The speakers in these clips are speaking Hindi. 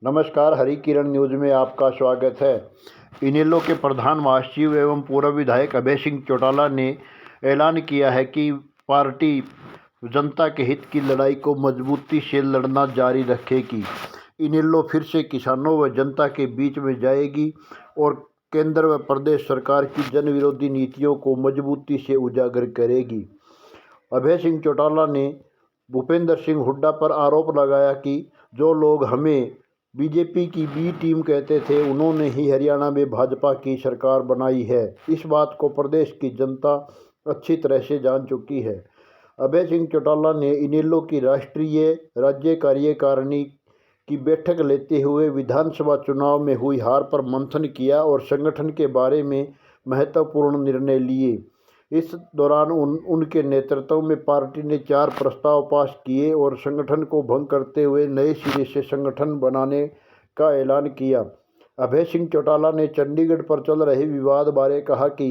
नमस्कार, हरी किरण न्यूज में आपका स्वागत है। इनेलो के प्रधान महासचिव एवं पूर्व विधायक अभय सिंह चौटाला ने ऐलान किया है कि पार्टी जनता के हित की लड़ाई को मजबूती से लड़ना जारी रखेगी। इनेलो फिर से किसानों व जनता के बीच में जाएगी और केंद्र व प्रदेश सरकार की जन विरोधी नीतियों को मजबूती से उजागर करेगी। अभय सिंह चौटाला ने भूपेंद्र सिंह हुड्डा पर आरोप लगाया कि जो लोग हमें बीजेपी की बी टीम कहते थे, उन्होंने ही हरियाणा में भाजपा की सरकार बनाई है। इस बात को प्रदेश की जनता अच्छी तरह से जान चुकी है। अभय सिंह चौटाला ने इनेलो की राष्ट्रीय राज्य कार्यकारिणी की बैठक लेते हुए विधानसभा चुनाव में हुई हार पर मंथन किया और संगठन के बारे में महत्वपूर्ण निर्णय लिए। इस दौरान उनके नेतृत्व में पार्टी ने 4 प्रस्ताव पास किए और संगठन को भंग करते हुए नए सिरे से संगठन बनाने का ऐलान किया। अभय सिंह चौटाला ने चंडीगढ़ पर चल रहे विवाद बारे कहा कि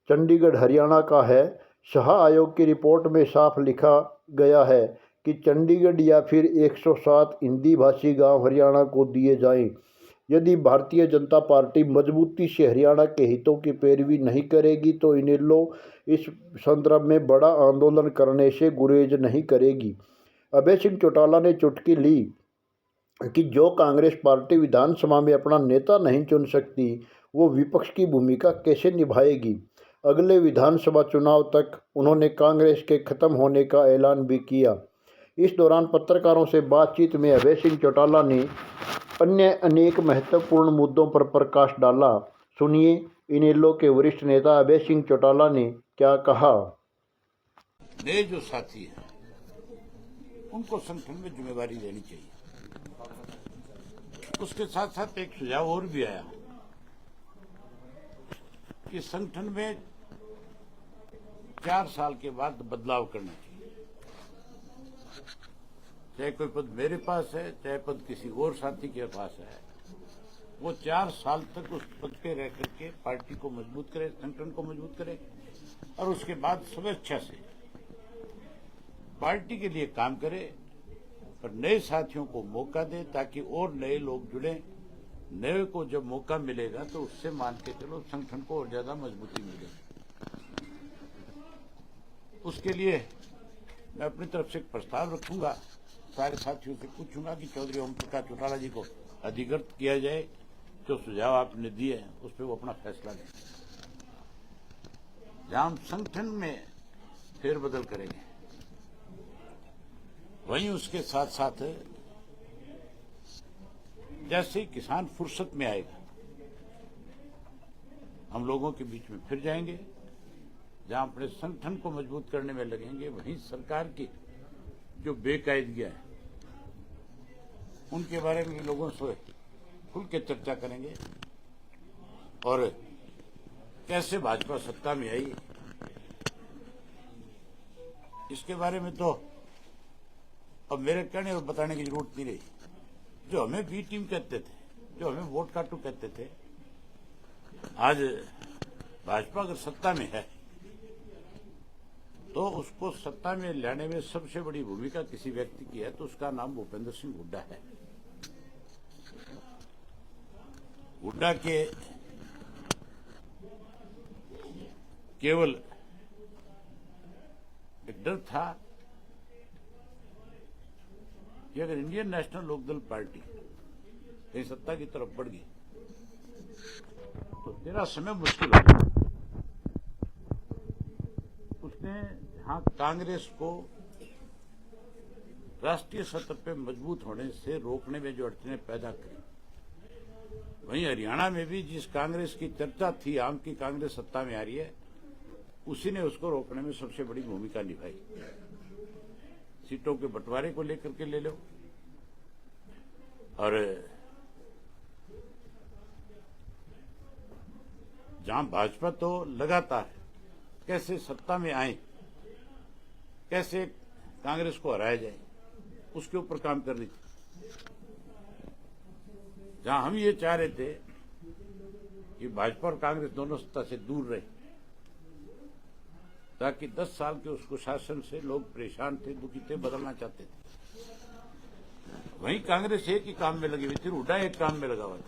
चंडीगढ़ हरियाणा का है। शाह आयोग की रिपोर्ट में साफ लिखा गया है कि चंडीगढ़ या फिर 107 हिंदी भाषी गाँव हरियाणा को दिए जाएं। यदि भारतीय जनता पार्टी मजबूती से हरियाणा के हितों की पैरवी नहीं करेगी तो इनेलो इस संदर्भ में बड़ा आंदोलन करने से गुरेज नहीं करेगी। अभय सिंह चौटाला ने चुटकी ली कि जो कांग्रेस पार्टी विधानसभा में अपना नेता नहीं चुन सकती, वो विपक्ष की भूमिका कैसे निभाएगी। अगले विधानसभा चुनाव तक उन्होंने कांग्रेस के खत्म होने का ऐलान भी किया। इस दौरान पत्रकारों से बातचीत में अभय सिंह चौटाला ने अन्य अनेक महत्वपूर्ण मुद्दों पर प्रकाश डाला। सुनिए इनेलो के वरिष्ठ नेता अभय सिंह चौटाला ने क्या कहा। नए जो साथी हैं उनको संगठन में जिम्मेवारी लेनी चाहिए। उसके साथ साथ एक सुझाव और भी आया कि संगठन में 4 साल के बाद बदलाव करना चाहिए। चाहे कोई पद मेरे पास है, चाहे पद किसी और साथी के पास है, वो 4 साल तक उस पद पे रह करके पार्टी को मजबूत करे, संगठन को मजबूत करे और उसके बाद स्वेच्छा से पार्टी के लिए काम करे और नए साथियों को मौका दे ताकि और नए लोग जुड़े। नए को जब मौका मिलेगा तो उससे मान के चलो संगठन को और ज्यादा मजबूती मिलेगी। उसके लिए मैं अपनी तरफ से एक प्रस्ताव रखूंगा, सारे साथियों से पूछूंगा कि चौधरी ओम प्रकाश चौटाला जी को अधिकृत किया जाए। जो सुझाव आपने दिए हैं उस पर वो अपना फैसला लें। जहां हम संगठन में फेरबदल करेंगे, वहीं उसके साथ साथ जैसे ही किसान फुर्सत में आएगा, हम लोगों के बीच में फिर जाएंगे। जहां अपने संगठन को मजबूत करने में लगेंगे, वहीं सरकार की जो बेकायदगियां हैं उनके बारे में लोगों से खुल के चर्चा करेंगे और कैसे भाजपा सत्ता में आई इसके बारे में तो अब मेरे कहने और बताने की जरूरत नहीं रही। जो हमें बी टीम कहते थे, जो हमें वोट काटू कहते थे, आज भाजपा अगर सत्ता में है तो उसको सत्ता में लाने में सबसे बड़ी भूमिका किसी व्यक्ति की है तो उसका नाम भूपेंद्र सिंह हुड्डा है। हुड्डा के केवल एक डर था कि अगर इंडियन नेशनल लोकदल पार्टी कहीं सत्ता की तरफ बढ़ गई तो तेरा समय मुश्किल हो जाएगा। उसने जहां कांग्रेस को राष्ट्रीय सतह पे मजबूत होने से रोकने में जो अड़चनें पैदा करी, वहीं हरियाणा में भी जिस कांग्रेस की चर्चा थी, आम की कांग्रेस सत्ता में आ रही है, उसी ने उसको रोकने में सबसे बड़ी भूमिका निभाई। सीटों के बंटवारे को लेकर के ले लो और जहां भाजपा तो लगातार कैसे सत्ता में आए, कैसे कांग्रेस को हराया जाए, उसके ऊपर काम कर रही थी। जहां हम ये चाह रहे थे कि भाजपा और कांग्रेस दोनों सत्ता से दूर रहे ताकि 10 साल के उसको शासन से लोग परेशान थे, दुखी थे, बदलना चाहते थे। वहीं कांग्रेस एक ही काम में लगी हुई थी, हुड्डा एक काम में लगा हुआ था।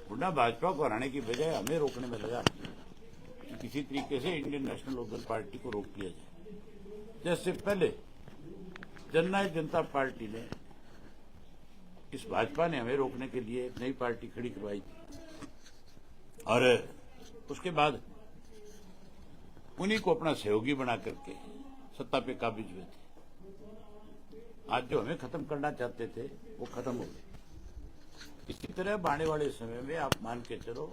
हुड्डा भाजपा को हराने की बजाय हमें रोकने में लगा कि किसी तरीके से इंडियन नेशनल लोकदल पार्टी को रोक लिया जाए। जैसे पहले जननायक जनता पार्टी ने, इस भाजपा ने हमें रोकने के लिए एक नई पार्टी खड़ी करवाई थी और उसके बाद उन्हीं को अपना सहयोगी बना करके सत्ता पे काबिज हुए थे। आज जो हमें खत्म करना चाहते थे वो खत्म हो गए। इसी तरह आने वाले समय में आप मान के चलो,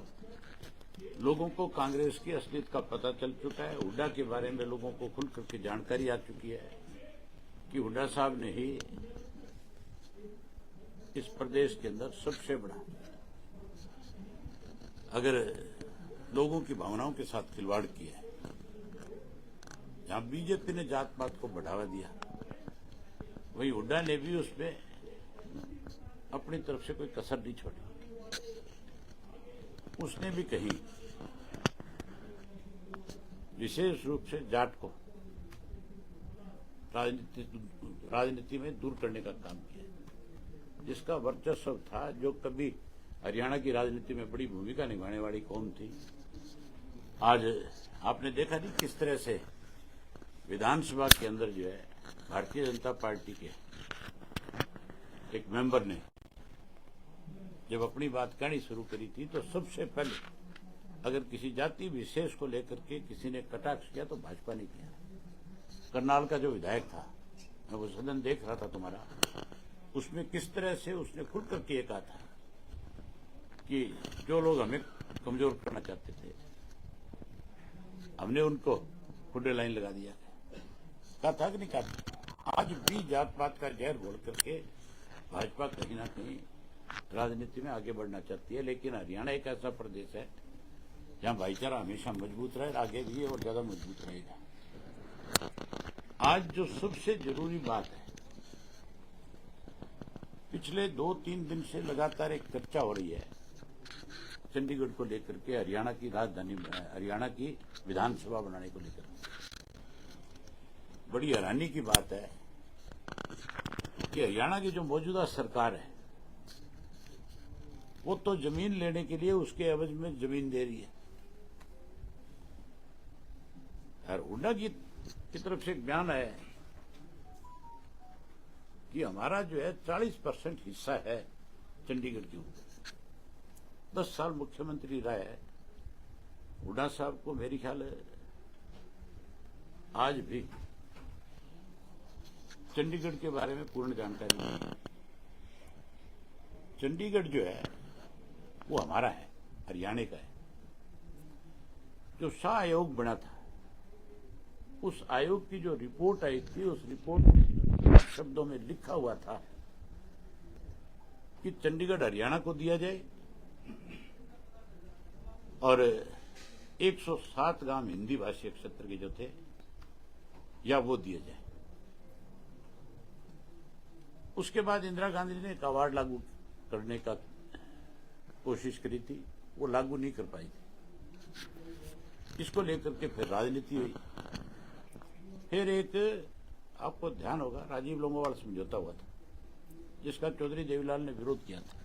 लोगों को कांग्रेस की असलियत का पता चल चुका है। हुड्डा के बारे में लोगों को खुल करके जानकारी आ चुकी है कि हुड्डा साहब ने ही इस प्रदेश के अंदर सबसे बड़ा, अगर लोगों की भावनाओं के साथ खिलवाड़ किया है। जहां बीजेपी ने जात पात को बढ़ावा दिया, वहीं हुड्डा ने भी उसमें अपनी तरफ से कोई कसर नहीं छोड़ी। उसने भी कहीं विशेष रूप से जाट को राजनीति में दूर करने का काम किया, जिसका वर्चस्व था, जो कभी हरियाणा की राजनीति में बड़ी भूमिका निभाने वाली कौम थी। आज आपने देखा नहीं किस तरह से विधानसभा के अंदर जो है भारतीय जनता पार्टी के एक मेंबर ने जब अपनी बात कहनी शुरू करी थी, तो सबसे पहले अगर किसी जाति विशेष को लेकर के किसी ने कटाक्ष किया तो भाजपा ने किया। करनाल का जो विधायक था, मैं वो सदन देख रहा था तुम्हारा, उसमें किस तरह से उसने खुल करके ये कहा था कि जो लोग हमें कमजोर करना चाहते थे, हमने उनको खुडे लाइन लगा दिया। कहा था कि नहीं कहा? आज भी जात पात का जहर घोल करके भाजपा कहीं ना कहीं राजनीति में आगे बढ़ना चाहती है। लेकिन हरियाणा एक ऐसा प्रदेश है जहां भाईचारा हमेशा मजबूत रहे, आगे भी और ज्यादा मजबूत रहेगा। आज जो सबसे जरूरी बात है, पिछले 2-3 दिन से लगातार एक चर्चा हो रही है चंडीगढ़ को लेकर के, हरियाणा की राजधानी, हरियाणा की विधानसभा बनाने को लेकर। बड़ी हैरानी की बात है कि हरियाणा की जो मौजूदा सरकार है, वो तो जमीन लेने के लिए उसके एवज में जमीन दे रही है। और हुड्डा की तरफ से एक बयान है कि हमारा जो है 40% हिस्सा है चंडीगढ़ के ऊपर। 10 साल मुख्यमंत्री रहा है हुड्डा साहब को, मेरी ख्याल है आज भी चंडीगढ़ के बारे में पूर्ण जानकारी नहीं है। चंडीगढ़ जो है वो हमारा है, हरियाणा का है। जो शाह आयोग बना था, उस आयोग की जो रिपोर्ट आई थी, उस रिपोर्ट में शब्दों में लिखा हुआ था कि चंडीगढ़ हरियाणा को दिया जाए और 107 गांव हिंदी भाषी क्षेत्र के जो थे, या वो दिए जाए। उसके बाद इंदिरा गांधी ने एक अवार्ड लागू करने का कोशिश करी थी, वो लागू नहीं कर पाई थी। इसको लेकर के फिर राजनीति हुई। फिर एक, आपको ध्यान होगा, राजीव लोंगोवाल समझौता हुआ था, जिसका चौधरी देवीलाल ने विरोध किया था।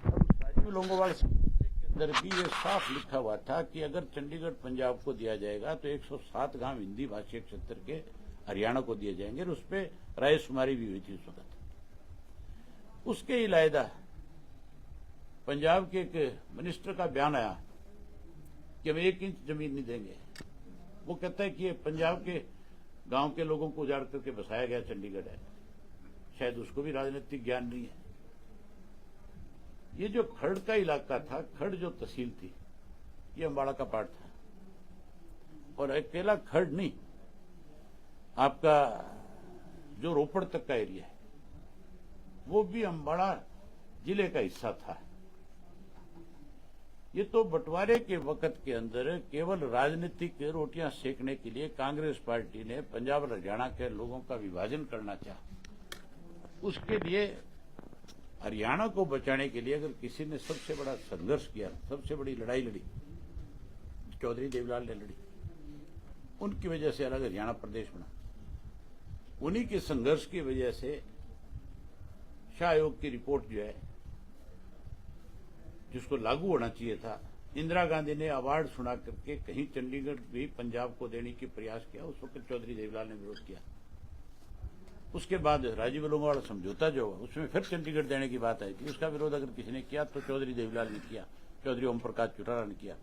राजीव लोंगोवाल समझौते के अंदर भी ये साफ लिखा हुआ था कि अगर चंडीगढ़ पंजाब को दिया जाएगा तो 107 गांव हिंदी भाषी क्षेत्र के हरियाणा को दिए जाएंगे, और उस पर रायशुमारी भी हुई थी उस वक्त। उसके इलायदा पंजाब के एक मिनिस्टर का बयान आया कि हम 1 इंच जमीन नहीं देंगे। वो कहता है कि ये पंजाब के गांव के लोगों को उजाड़ करके बसाया गया चंडीगढ़ है। शायद उसको भी राजनीतिक ज्ञान नहीं है। ये जो खड़ का इलाका था, खड़ जो तहसील थी, ये अम्बाड़ा का पार्ट था। और अकेला खड़ नहीं, आपका जो रोपड़ तक का एरिया है, वो भी अम्बाड़ा जिले का हिस्सा था। ये तो बंटवारे के वक्त के अंदर केवल राजनीतिक रोटियां सेकने के लिए कांग्रेस पार्टी ने पंजाब और हरियाणा के लोगों का विभाजन करना चाहा। उसके लिए हरियाणा को बचाने के लिए अगर किसी ने सबसे बड़ा संघर्ष किया, सबसे बड़ी लड़ाई लड़ी, चौधरी देवीलाल ने लड़ी। उनकी वजह से अलग हरियाणा प्रदेश बना। उन्हीं के संघर्ष की वजह से शाह आयोग की रिपोर्ट जो है, जिसको लागू होना चाहिए था, इंदिरा गांधी ने अवार्ड सुना करके कहीं चंडीगढ़ भी पंजाब को देने की प्रयास किया। उस वक्त चौधरी देवीलाल ने विरोध किया। उसके बाद राजीव लोंगोवाल समझौता जो हुआ, उसमें फिर चंडीगढ़ देने की बात आई थी। उसका विरोध अगर किसी ने किया तो चौधरी देवीलाल ने किया, चौधरी ओम प्रकाश चौटाला ने किया।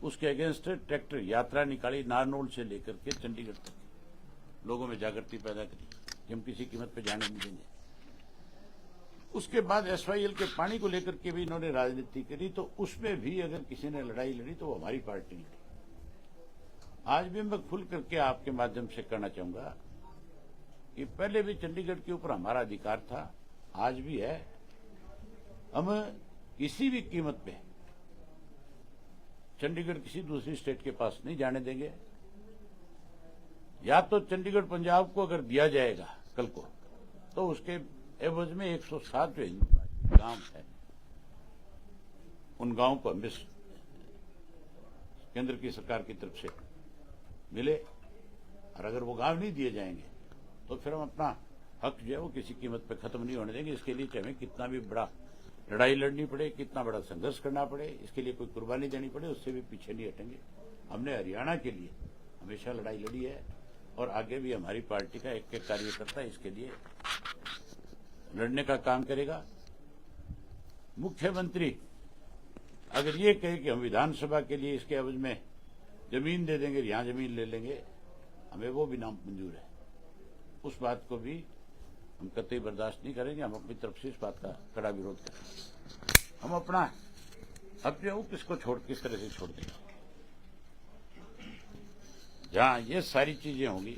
उसके अगेंस्ट ट्रैक्टर यात्रा निकाली नारनौल से लेकर के चंडीगढ़ तक, लोगों में जागृति पैदा करी कि हम किसी कीमत पर जाने नहीं देंगे। उसके बाद एसवाईएल के पानी को लेकर के भी इन्होंने राजनीति करी, तो उसमें भी अगर किसी ने लड़ाई लड़ी तो वो हमारी पार्टी ने। आज भी मैं खुल करके आपके माध्यम से कहना चाहूंगा कि पहले भी चंडीगढ़ के ऊपर हमारा अधिकार था, आज भी है। हम किसी भी कीमत पे चंडीगढ़ किसी दूसरी स्टेट के पास नहीं जाने देंगे। या तो चंडीगढ़ पंजाब को अगर दिया जाएगा कल को, तो उसके एवज में 107 जो हिंदू गांव है, उन गांवों को हमें केंद्र की सरकार की तरफ से मिले। और अगर वो गांव नहीं दिए जाएंगे तो फिर हम अपना हक जो है वो किसी कीमत पे खत्म नहीं होने देंगे। इसके लिए चाहे हमें कितना भी बड़ा लड़ाई लड़नी पड़े, कितना बड़ा संघर्ष करना पड़े, इसके लिए कोई कुर्बानी देनी पड़े, उससे भी पीछे नहीं हटेंगे। हमने हरियाणा के लिए हमेशा लड़ाई लड़ी है और आगे भी हमारी पार्टी का एक एक कार्यकर्ता इसके लिए लड़ने का काम करेगा। मुख्यमंत्री अगर ये कहे कि हम विधानसभा के लिए इसके एवज में जमीन दे देंगे, यहां जमीन ले लेंगे, हमें वो भी नाम मंजूर है। उस बात को भी हम कतई बर्दाश्त नहीं करेंगे। हम अपनी तरफ से इस बात का कड़ा विरोध करेंगे। हम अपना हक जो है किसको किस तरह से छोड़ देंगे। जहां ये सारी चीजें होंगी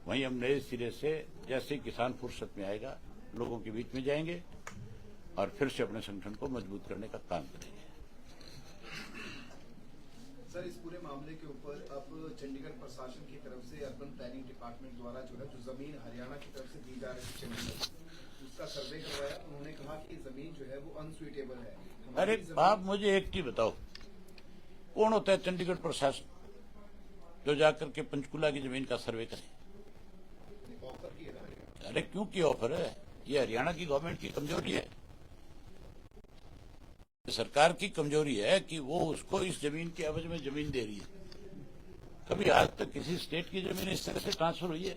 वहीं हम नए सिरे से, जैसे किसान फुर्सत में आएगा, लोगों के बीच में जाएंगे और फिर से अपने संगठन को मजबूत करने का काम करेंगे। सर, इस पूरे मामले के ऊपर अब चंडीगढ़ प्रशासन की तरफ से अर्बन प्लानिंग डिपार्टमेंट द्वारा जो जमीन हरियाणा की तरफ से दी जा रही है चंडीगढ़, उसका सर्वे करवाया। उन्होंने कहा कि जमीन जो है वो अनसुइटेबल है। अरे आप मुझे एक चीज बताओ, कौन होता है चंडीगढ़ प्रशासन जो जाकर के पंचकुला की जमीन का सर्वे करे? ऑफर की है। अरे क्यों की ऑफर है? ये हरियाणा की गवर्नमेंट की कमजोरी है, सरकार की कमजोरी है कि वो उसको इस जमीन के एवज में जमीन दे रही है। कभी आज तक किसी स्टेट की जमीन इस तरह से ट्रांसफर हुई है?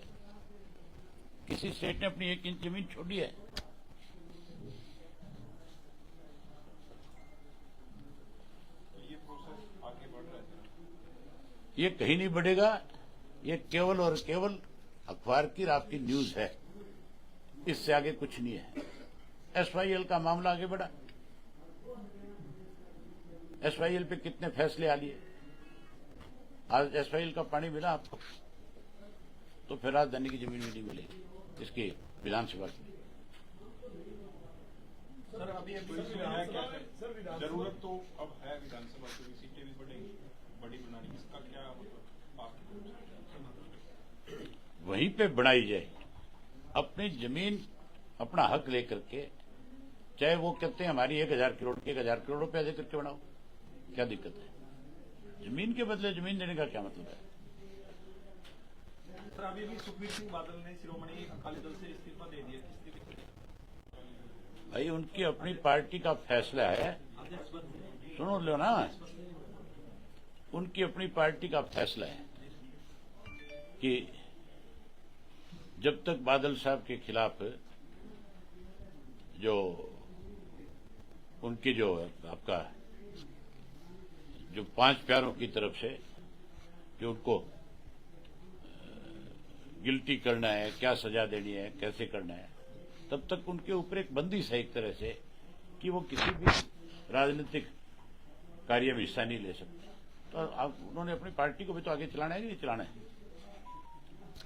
किसी स्टेट ने अपनी 1 इंच जमीन छोड़ी है? ये प्रोसेस आगे बढ़ रहा है। ये कहीं नहीं बढ़ेगा। ये केवल और केवल अखबार की आपकी न्यूज है, इससे आगे कुछ नहीं है। एसवाईएल का मामला आगे बढ़ा, एसवाईएल पे कितने फैसले आ लिए। आज एसवाईएल का पानी मिला आपको, तो फिर राजधानी की जमीन भी नहीं मिलेगी इसकी विधानसभा की। सर, अभी क्या है? जरूरत तो अब है विधानसभा की, सीटें भी बढ़ेंगी, बड़ी बनानी, इसका क्या मतलब वहीं पे बनाई जाए, अपनी जमीन अपना हक लेकर के। चाहे वो कहते हैं हमारी 1000 करोड़ के 1000 करोड़ रुपया दे करके बनाओ, क्या दिक्कत है? जमीन के बदले जमीन देने का क्या मतलब है? सर, अभी भी सुखबीर सिंह बादल ने शिरोमणि अकाली दल से इस्तीफा दे दिया। भाई उनकी अपनी पार्टी का फैसला है, सुनो लो ना, उनकी अपनी पार्टी का फैसला है कि जब तक बादल साहब के खिलाफ जो उनकी जो आपका जो 5 प्यारों की तरफ से जो उनको गिल्टी करना है, क्या सजा देनी है, कैसे करना है, तब तक उनके ऊपर एक बंदिश है एक तरह से कि वो किसी भी राजनीतिक कार्य में हिस्सा नहीं ले सकते। तो आप उन्होंने अपनी पार्टी को भी तो आगे चलाना है कि नहीं चलाना है?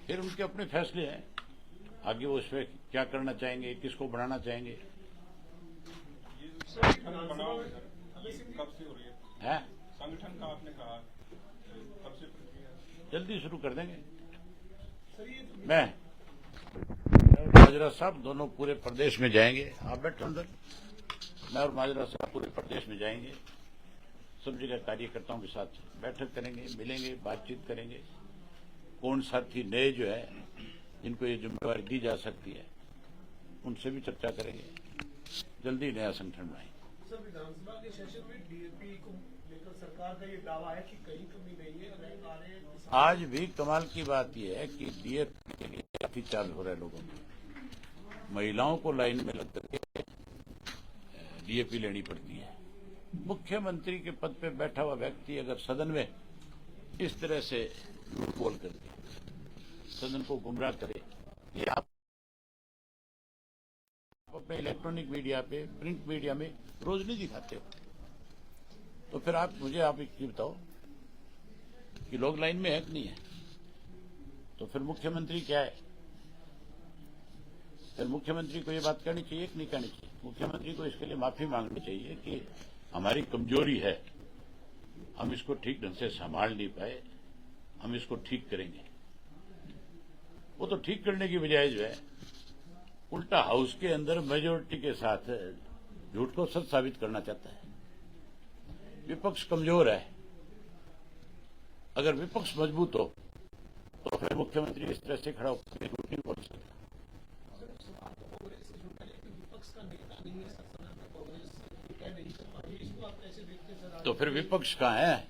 फिर उनके अपने फैसले हैं, आगे वो इसमें क्या करना चाहेंगे, किसको बढ़ाना चाहेंगे। संगठन कब से हो रही है? संगठन का आपने कहा कब से प्रक्रिया? जल्दी शुरू कर देंगे। मैं माजरा साहब दोनों पूरे प्रदेश में जाएंगे। आप बैठो अंदर। मैं और माजरा साहब पूरे प्रदेश में जाएंगे, सब जगह कार्यकर्ताओं के साथ बैठक करेंगे, मिलेंगे, बातचीत करेंगे। कौन साथी नए जो है जिनको ये जिम्मेवारी दी जा सकती है, उनसे भी चर्चा करेंगे, जल्दी नया संगठन बनाएंगे। सर, विधानसभा के सेशन में डीएपी को लेकर सरकार का ये दावा है कि कहीं कमी नहीं है। आज भी कमाल की बात यह है कि डीएपी के लिए काफी चाल हो रहा है लोगों में, महिलाओं को लाइन में लग करके डीएपी लेनी पड़ती है। मुख्यमंत्री के पद पे बैठा हुआ व्यक्ति अगर सदन में इस तरह से झूठ बोल करके सदन को गुमराह करे, ये आप अपने इलेक्ट्रॉनिक मीडिया पे, प्रिंट मीडिया में रोज नहीं दिखाते हो, तो फिर आप एक चीज बताओ कि लोग लाइन में है कि नहीं है? तो फिर मुख्यमंत्री क्या है? फिर मुख्यमंत्री को ये बात कहनी चाहिए कि नहीं कहनी चाहिए? मुख्यमंत्री को इसके लिए माफी मांगनी चाहिए कि हमारी कमजोरी है, हम इसको ठीक ढंग से संभाल नहीं पाए, हम इसको ठीक करेंगे। वो तो ठीक करने की बजाय जो है उल्टा हाउस के अंदर मेजोरिटी के साथ झूठ को सच साबित करना चाहता है। विपक्ष कमजोर है, अगर विपक्ष मजबूत हो तो फिर मुख्यमंत्री इस तरह से खड़ा होकर झूठ नहीं बोल सकता। तो फिर विपक्ष कहाँ है?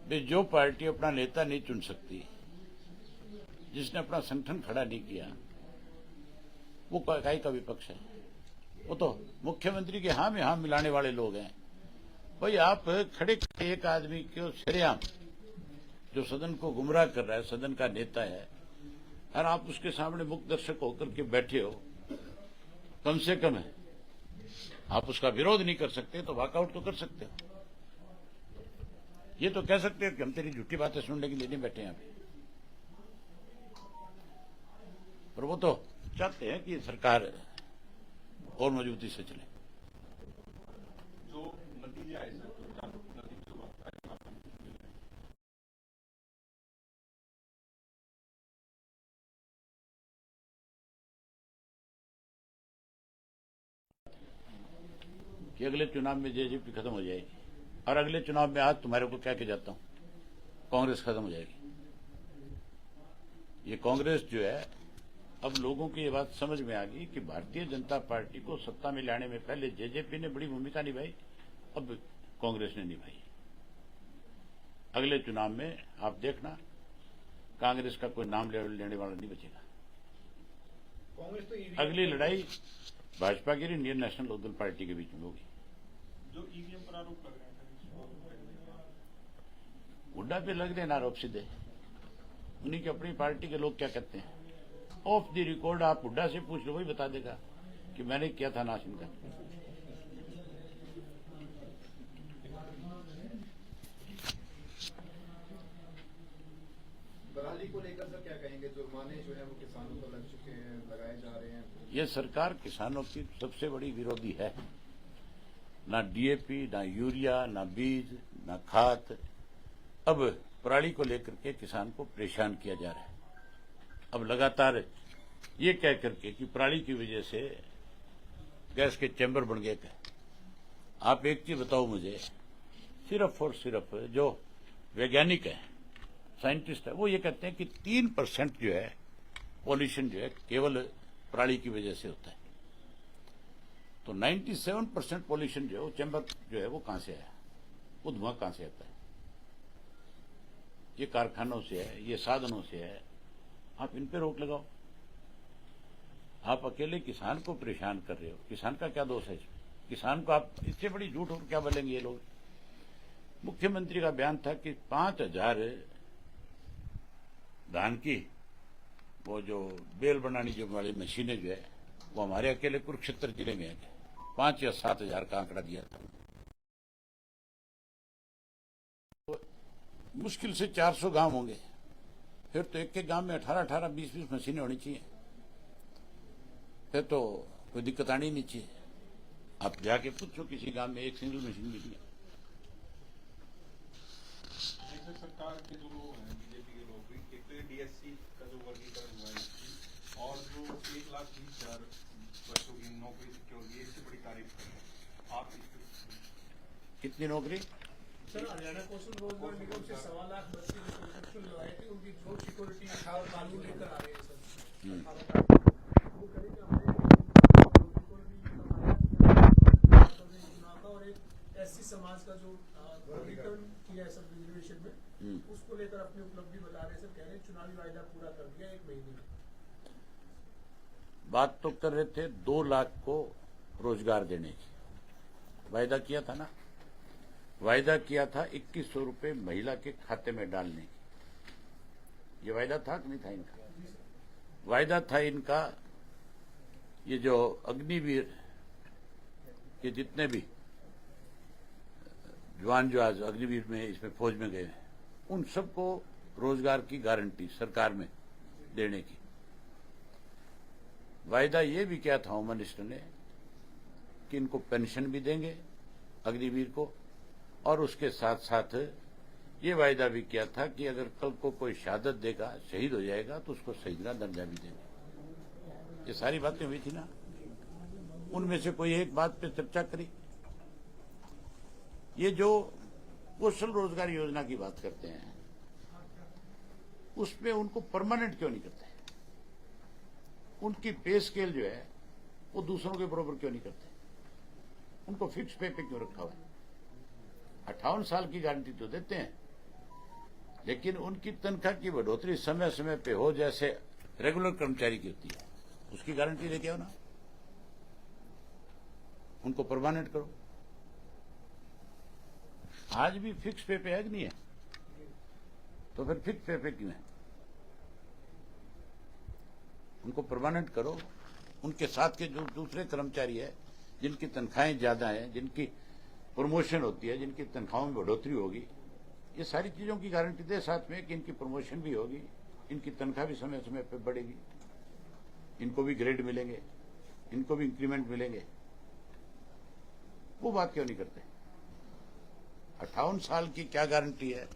वे जो पार्टी अपना नेता नहीं चुन सकती, जिसने अपना संगठन खड़ा नहीं किया, वो काय का विपक्ष है? वो तो मुख्यमंत्री के हाँ में हाँ मिलाने वाले लोग हैं। भाई आप खड़े खड़े एक आदमी को सरेआम जो सदन को गुमराह कर रहा है, सदन का नेता है, और आप उसके सामने मुख्य दर्शक होकर के बैठे हो, कम से कम है आप उसका विरोध नहीं कर सकते तो वॉकआउट तो कर सकते हो। ये तो कह सकते हो कि हम तेरी झूठी बातें सुनने के लिए नहीं बैठे यहाँ पे, पर वो तो चाहते हैं कि सरकार और मजबूती से चले। जो नतीजे आए कि अगले चुनाव में जेजेपी खत्म हो जाएगी, और अगले चुनाव में आज तुम्हारे को कह के जाता हूं कांग्रेस खत्म हो जाएगी। ये कांग्रेस जो है, अब लोगों की ये बात समझ में आ गई कि भारतीय जनता पार्टी को सत्ता में लाने में पहले जेजेपी ने बड़ी भूमिका निभाई, अब कांग्रेस ने निभाई। अगले चुनाव में आप देखना कांग्रेस का कोई नाम लेने वाला नहीं बचेगा। कांग्रेस तो अगली लड़ाई भाजपा की इंडियन नेशनल लोकदल पार्टी के बीच में होगी। जो ईवीएम पर आरोप लग रहे हैं, हुड्डा पे लग रहे हैं आरोप सीधे, उन्हीं की अपनी पार्टी के लोग क्या कहते हैं। ऑफ द रिकॉर्ड आप हुड्डा से पूछ लो, वही बता देगा कि मैंने किया था नाश इनका। बरहाली को लेकर सर क्या कहेंगे? जुर्माने जो है वो किसानों को लग चुके हैं, लगाए जा रहे हैं। ये सरकार किसानों की सबसे बड़ी विरोधी है। ना डीएपी, ना यूरिया, ना बीज, ना खाद। अब पराली को लेकर के किसान को परेशान किया जा रहा है। अब लगातार ये कह करके कि पराली की वजह से गैस के चैम्बर बन गए। आप एक चीज बताओ मुझे, सिर्फ और सिर्फ जो वैज्ञानिक है, साइंटिस्ट है, वो ये कहते हैं कि 3% जो है पॉल्यूशन जो है केवल पराली की वजह से होता है। तो 97% पॉल्यूशन जो है वो चैम्बर जो है वो कहां से आया, वो धुआं कहां से आता है? ये कारखानों से है, ये साधनों से है। आप इन पे रोक लगाओ। आप अकेले किसान को परेशान कर रहे हो, किसान का क्या दोष है इसमें? किसान को आप इससे बड़ी झूठ और क्या बोलेंगे ये लोग? मुख्यमंत्री का बयान था कि 5000 धान की वो जो बेल बनाने जो वाली मशीनें जो है वो हमारे अकेले कुरुक्षेत्र जिले में है। 5 या 7 हजार का आंकड़ा दिया था। तो मुश्किल से 400 गांव होंगे, फिर तो एक एक गांव में 18-18, 20-20 मशीनें होनी चाहिए। फिर तो कोई दिक्कत आनी नहीं चाहिए। आप जाके पूछो किसी गांव में एक सिंगल मशीन भी नहीं है। जैसे सरकार के जो लोग हैं, बीजेपी के लोग, एक तो डीएससी का जो वर्गीकरण हुआ है और जो 1,20,000 बच्चों की नौकरी सिक्योर की, इससे बड़ी तारीफ कर रहे हैं आप। कितनी नौकरी? सर, हरियाणा कौशल रोजगार निगम से 1.25 लाख बच्चे जो प्रोजेक्शन लगाए थे, उनकी जॉब सिक्योरिटी और कानून लेकर आ रहे हैं सर। वो करेंगे समाज का जो वर्गीकरण किया है सब रिजर्वेशन में, उसको लेकर अपनी उपलब्धि बता रहे हैं सर, कह रहे हैं चुनावी वायदा पूरा कर दिया 1 महीने में। बात तो कर रहे थे 2 लाख को रोजगार देने की, वायदा किया था ना, वायदा किया था 2100 रुपये महिला के खाते में डालने की। ये वायदा था कि नहीं था इनका? वायदा था इनका। ये जो अग्निवीर के जितने भी जवान जो आज अग्निवीर में इसमें फौज में गए हैं, उन सबको रोजगार की गारंटी सरकार में देने की। वायदा ये भी किया था होम मिनिस्टर ने कि इनको पेंशन भी देंगे अग्निवीर को, और उसके साथ साथ ये वायदा भी किया था कि अगर कल को कोई शहादत देगा, शहीद हो जाएगा, तो उसको शहीद का दर्जा भी देंगे। ये सारी बातें हुई थी ना। उनमें से कोई एक बात पे चर्चा करी। ये जो कौशल रोजगार योजना की बात करते हैं, उसमें उनको परमानेंट क्यों नहीं करते? उनकी पे स्केल जो है वो दूसरों के बराबर क्यों नहीं करते? उनको फिक्स पे क्यों रखा हुआ है? 58 साल की गारंटी तो देते हैं, लेकिन उनकी तनख्वाह की बढ़ोतरी समय समय पे हो, जैसे रेगुलर कर्मचारी की होती है, उसकी गारंटी लेके आओ ना। उनको परमानेंट करो। आज भी फिक्स पे है कि नहीं है? तो फिर फिक्स पे क्यों है? उनको परमानेंट करो। उनके साथ के जो दूसरे कर्मचारी है, जिनकी तनख्वाहें ज्यादा हैं, जिनकी प्रमोशन होती है, जिनकी तनख्वाहों में बढ़ोतरी होगी, ये सारी चीजों की गारंटी दे साथ में कि इनकी प्रमोशन भी होगी, इनकी तनख्वाह भी समय समय पर बढ़ेगी, इनको भी ग्रेड मिलेंगे, इनको भी इंक्रीमेंट मिलेंगे। वो बात क्यों नहीं करते? 58 साल की क्या गारंटी है?